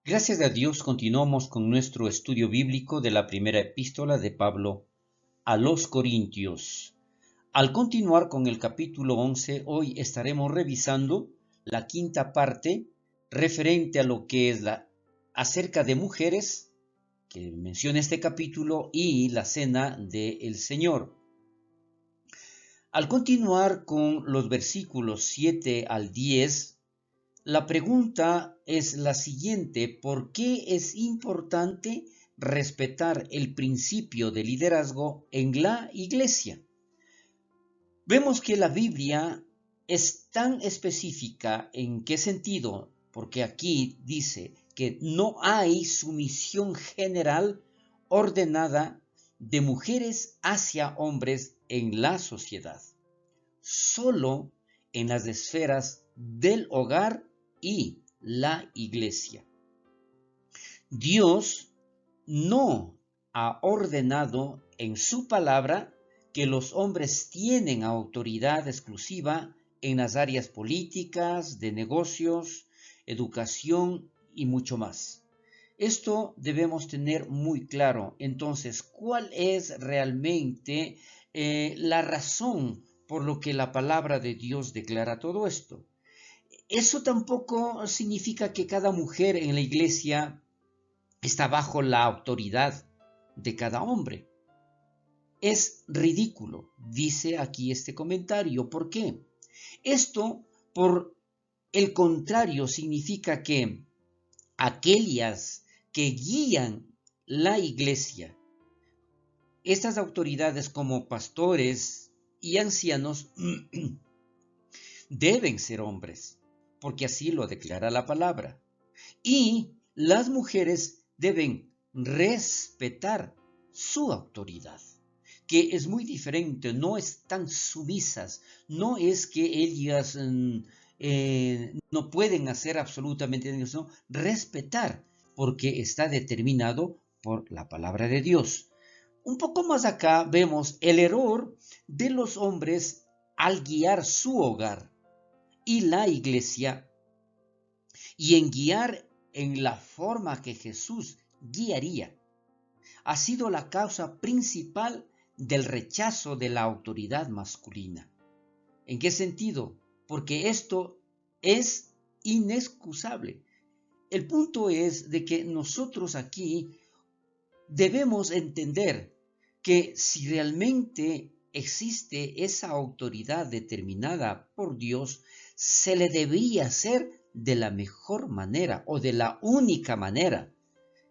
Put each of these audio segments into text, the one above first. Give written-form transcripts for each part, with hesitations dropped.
Gracias a Dios continuamos con nuestro estudio bíblico de la primera epístola de Pablo a los Corintios. Al continuar con el capítulo 11, hoy estaremos revisando la quinta parte referente a lo que es acerca de mujeres que menciona este capítulo y la cena del Señor. Al continuar con los versículos 7 al 10, la pregunta es la siguiente: ¿por qué es importante respetar el principio de liderazgo en la iglesia? Vemos que la Biblia es tan específica. ¿En qué sentido? Porque aquí dice que no hay sumisión general ordenada de mujeres hacia hombres en la sociedad, solo en las esferas del hogar y la iglesia. Dios no ha ordenado en su palabra que los hombres tienen autoridad exclusiva en las áreas políticas, de negocios, educación y mucho más. Esto debemos tener muy claro. Entonces, ¿cuál es realmente la razón por lo que la palabra de Dios declara todo esto? Eso tampoco significa que cada mujer en la iglesia está bajo la autoridad de cada hombre. Es ridículo, dice aquí este comentario. ¿Por qué? Esto, por el contrario, significa que aquellas que guían la iglesia, estas autoridades como pastores y ancianos, deben ser hombres, porque así lo declara la palabra. Y las mujeres deben respetar su autoridad, que es muy diferente. No están sumisas, no es que ellas no pueden hacer absolutamente nada, sino respetar, porque está determinado por la palabra de Dios. Un poco más acá vemos el error de los hombres al guiar su hogar y la iglesia, y en guiar en la forma que Jesús guiaría. Ha sido la causa principal del rechazo de la autoridad masculina. ¿En qué sentido? Porque esto es inexcusable. El punto es de que nosotros aquí debemos entender que si realmente existe esa autoridad determinada por Dios, se le debería hacer de la mejor manera o de la única manera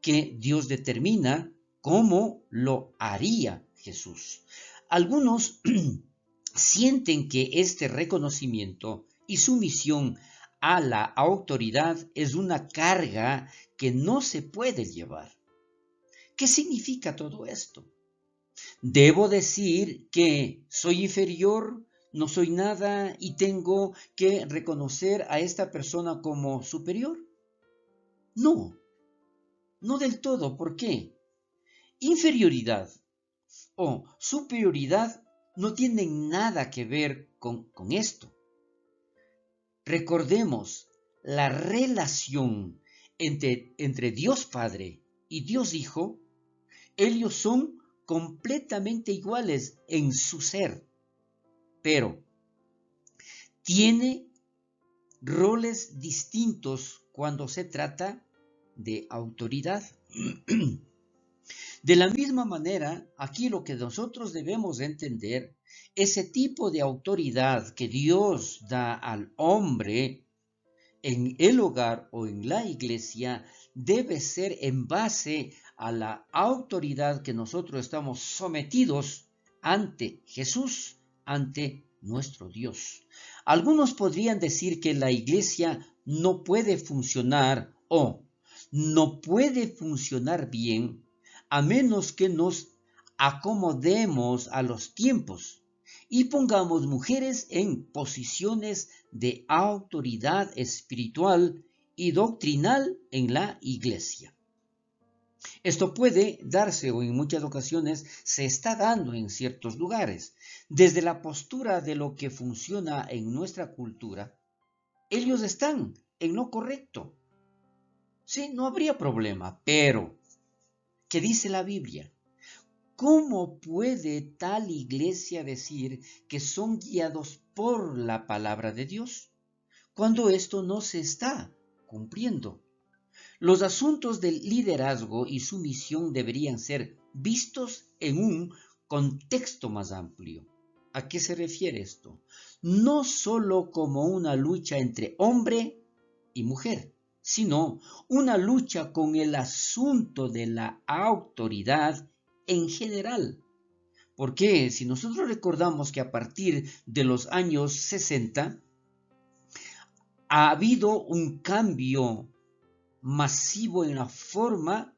que Dios determina cómo lo haría Jesús. Algunos sienten que este reconocimiento y sumisión a la autoridad es una carga que no se puede llevar. ¿Qué significa todo esto? ¿Debo decir que soy inferior, no soy nada y tengo que reconocer a esta persona como superior? No, no del todo. ¿Por qué? Inferioridad o superioridad no tienen nada que ver con esto. Recordemos la relación entre Dios Padre y Dios Hijo. Ellos son completamente iguales en su ser, pero tiene roles distintos cuando se trata de autoridad. De la misma manera, aquí lo que nosotros debemos entender, ese tipo de autoridad que Dios da al hombre en el hogar o en la iglesia, debe ser en base a la autoridad que nosotros estamos sometidos ante Jesús, ante nuestro Dios. Algunos podrían decir que la iglesia no puede funcionar o no puede funcionar bien a menos que nos acomodemos a los tiempos y pongamos mujeres en posiciones de autoridad espiritual y doctrinal en la iglesia. Esto puede darse, o en muchas ocasiones se está dando en ciertos lugares. Desde la postura de lo que funciona en nuestra cultura, ellos están en lo correcto. Sí, no habría problema, pero, ¿qué dice la Biblia? ¿Cómo puede tal iglesia decir que son guiados por la palabra de Dios cuando esto no se está cumpliendo? Los asuntos del liderazgo y su misión deberían ser vistos en un contexto más amplio. ¿A qué se refiere esto? No solo como una lucha entre hombre y mujer, sino una lucha con el asunto de la autoridad en general. Porque si nosotros recordamos que a partir de los años 60 ha habido un cambio masivo en la forma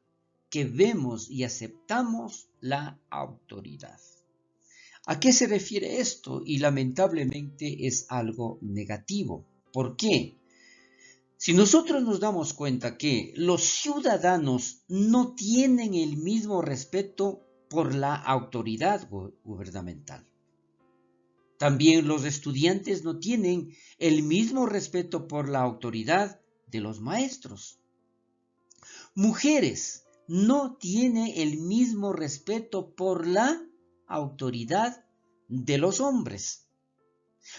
que vemos y aceptamos la autoridad. ¿A qué se refiere esto? Y lamentablemente es algo negativo. ¿Por qué? Si nosotros nos damos cuenta que los ciudadanos no tienen el mismo respeto por la autoridad gubernamental, también los estudiantes no tienen el mismo respeto por la autoridad de los maestros. Mujeres no tienen el mismo respeto por la autoridad de los hombres.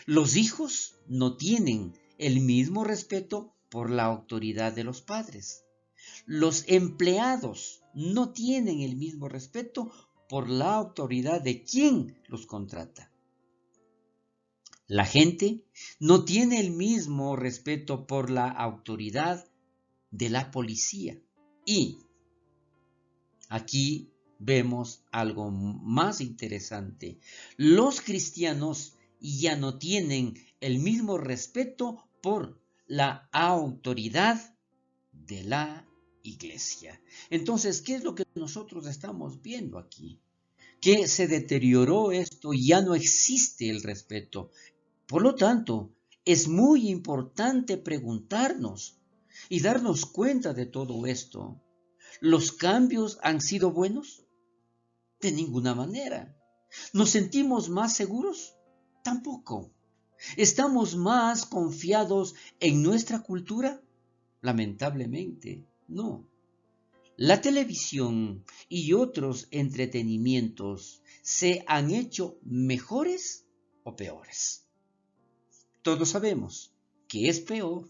Los hijos no tienen el mismo respeto por la autoridad de los padres. Los empleados no tienen el mismo respeto por la autoridad de quien los contrata. La gente no tiene el mismo respeto por la autoridad de la policía. Y aquí vemos algo más interesante. Los cristianos ya no tienen el mismo respeto por la autoridad de la iglesia. Entonces, ¿qué es lo que nosotros estamos viendo aquí? Que se deterioró esto y ya no existe el respeto. Por lo tanto, es muy importante preguntarnos y darnos cuenta de todo esto. ¿Los cambios han sido buenos? De ninguna manera. ¿Nos sentimos más seguros? Tampoco. ¿Estamos más confiados en nuestra cultura? Lamentablemente, no. La televisión y otros entretenimientos se han hecho mejores o peores. Todos sabemos que es peor.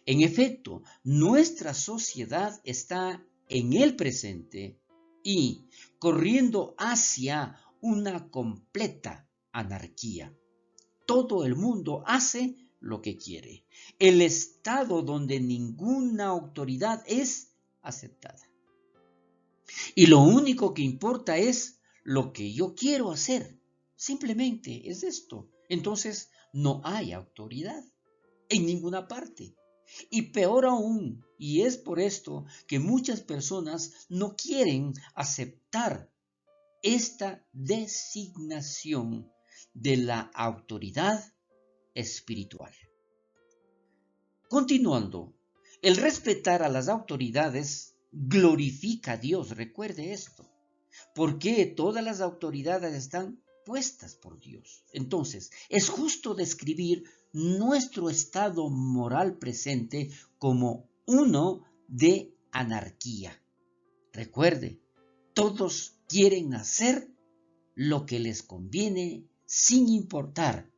En efecto, nuestra sociedad está en el presente y corriendo hacia una completa anarquía. Todo el mundo hace lo que quiere. El estado donde ninguna autoridad es aceptada. Y lo único que importa es lo que yo quiero hacer. Simplemente es esto. Entonces no hay autoridad en ninguna parte. Y peor aún, y es por esto que muchas personas no quieren aceptar esta designación de la autoridad espiritual. Continuando, el respetar a las autoridades glorifica a Dios, recuerde esto, porque todas las autoridades están puestas por Dios. Entonces, es justo describir nuestro estado moral presente como uno de anarquía. Recuerde, todos quieren hacer lo que les conviene sin importar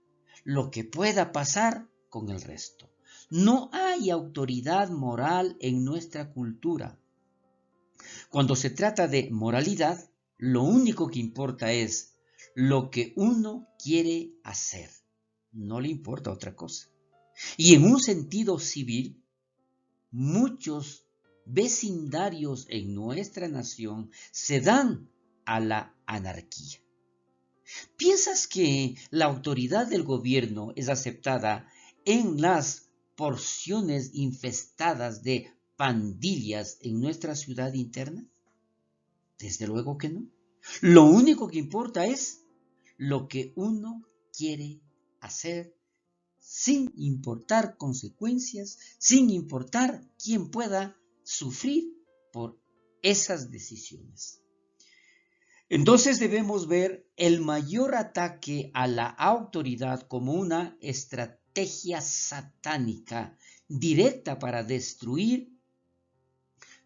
lo que pueda pasar con el resto. No hay autoridad moral en nuestra cultura. Cuando se trata de moralidad, lo único que importa es lo que uno quiere hacer. No le importa otra cosa. Y en un sentido civil, muchos vecindarios en nuestra nación se dan a la anarquía. ¿Piensas que la autoridad del gobierno es aceptada en las porciones infestadas de pandillas en nuestra ciudad interna? Desde luego que no. Lo único que importa es lo que uno quiere hacer sin importar consecuencias, sin importar quién pueda sufrir por esas decisiones. Entonces debemos ver el mayor ataque a la autoridad como una estrategia satánica directa para destruir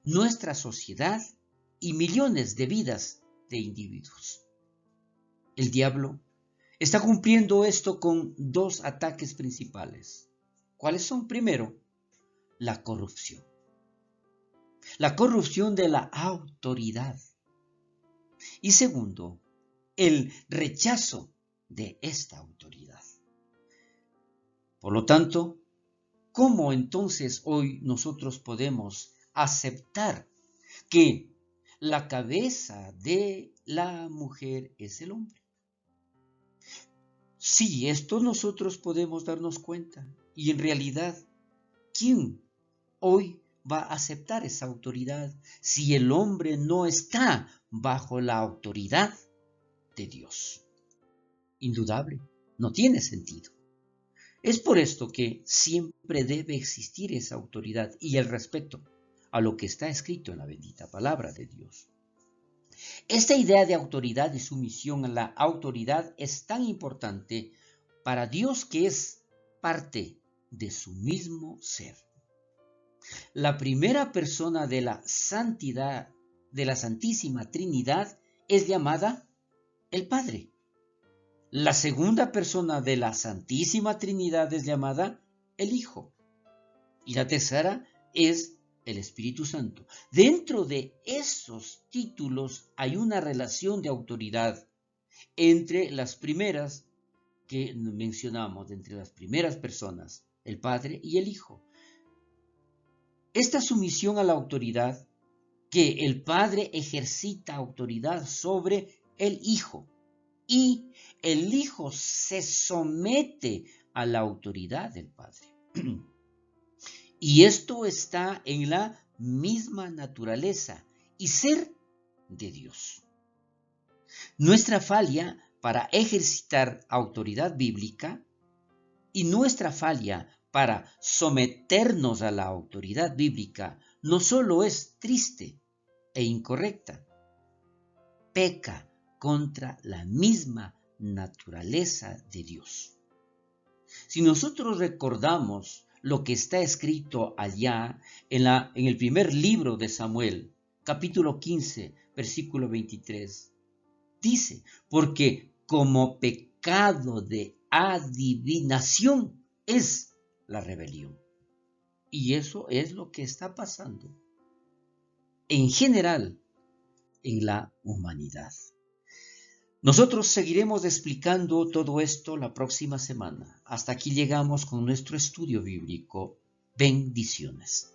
nuestra sociedad y millones de vidas de individuos. El diablo está cumpliendo esto con dos ataques principales. ¿Cuáles son? Primero, la corrupción. La corrupción de la autoridad. Y segundo, el rechazo de esta autoridad. Por lo tanto, ¿cómo entonces hoy nosotros podemos aceptar que la cabeza de la mujer es el hombre? Sí, esto nosotros podemos darnos cuenta. Y en realidad, ¿quién hoy va a aceptar esa autoridad si el hombre no está bajo la autoridad de Dios? Indudable, no tiene sentido. Es por esto que siempre debe existir esa autoridad y el respeto a lo que está escrito en la bendita palabra de Dios. Esta idea de autoridad y sumisión a la autoridad es tan importante para Dios que es parte de su mismo ser. La primera persona de la santidad, de la Santísima Trinidad, es llamada el Padre. La segunda persona de la Santísima Trinidad es llamada el Hijo. Y la tercera es el Espíritu Santo. Dentro de esos títulos hay una relación de autoridad entre las primeras que mencionamos, entre las primeras personas, el Padre y el Hijo. Esta sumisión a la autoridad, que el Padre ejercita autoridad sobre el Hijo y el Hijo se somete a la autoridad del Padre. Y esto está en la misma naturaleza y ser de Dios. Nuestra falla para ejercitar autoridad bíblica y nuestra falla para someternos a la autoridad bíblica no solo es triste e incorrecta, peca contra la misma naturaleza de Dios. Si nosotros recordamos lo que está escrito allá en el primer libro de Samuel, capítulo 15, versículo 23, dice, porque como pecado de adivinación es la rebelión. Y eso es lo que está pasando en general en la humanidad. Nosotros seguiremos explicando todo esto la próxima semana. Hasta aquí llegamos con nuestro estudio bíblico. Bendiciones.